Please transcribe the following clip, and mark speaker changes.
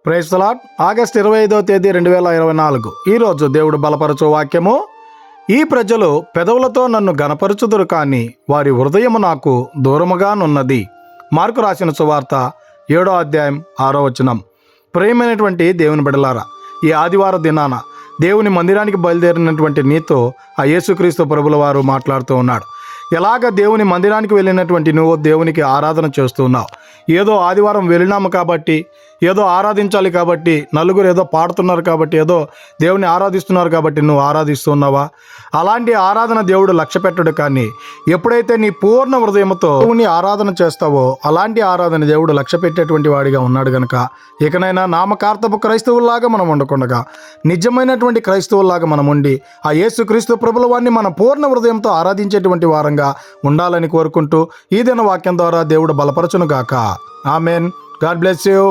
Speaker 1: Praise the lord. August 25వ తేదీ 2024. ఈరోజు దేవుడు బలపరచు వాక్యము. ఈ ప్రజలు పెదవులతో నన్ను గనపరచుదురు కానీ వారి హృదయము నాకు దూరముగానున్నది. మార్కు రాసిన సువార్త 7వ అధ్యాయం 6వ వచనం. ప్రియమైనటువంటి దేవుని బిడ్డలారా, ఈ ఆదివారం దినాన దేవుని మందిరానికి బయలుదేరినటువంటి నీతో ఆ యేసుక్రీస్తు ప్రభుల వారు మాట్లాడుతూ ఉన్నాడు. ఎలాగ దేవుని మందిరానికి వెళ్ళినటువంటి నువ్వు దేవునికి ఆరాధన చేస్తున్నావు. ఏదో ఆదివారం వెళ్ళినాము కాబట్టి, ఏదో ఆరాధించాలి కాబట్టి, నలుగురు ఏదో పాడుతున్నారు కాబట్టి, ఏదో దేవుని ఆరాధిస్తున్నారు కాబట్టి నువ్వు ఆరాధిస్తున్నావా? అలాంటి ఆరాధన దేవుడు లక్ష్య పెట్టడు. కానీ ఎప్పుడైతే నీ పూర్ణ హృదయంతో దేవుని ఆరాధన చేస్తావో అలాంటి ఆరాధన దేవుడు లక్ష్య పెట్టేటువంటి వాడిగా ఉన్నాడు గనక ఇకనైనా నామకార్థపు క్రైస్తవుల్లాగా మనం ఉండకుండా నిజమైనటువంటి క్రైస్తవుల్లాగా మనం ఉండి ఆ యేసుక్రీస్తు ప్రభుల వారిని మన పూర్ణ హృదయంతో ఆరాధించేటువంటి వారంగా ఉండాలని కోరుకుంటూ ఈ దిన వాక్యం ద్వారా దేవుడు బలపరచును గాక. ఆమెన్. God bless you.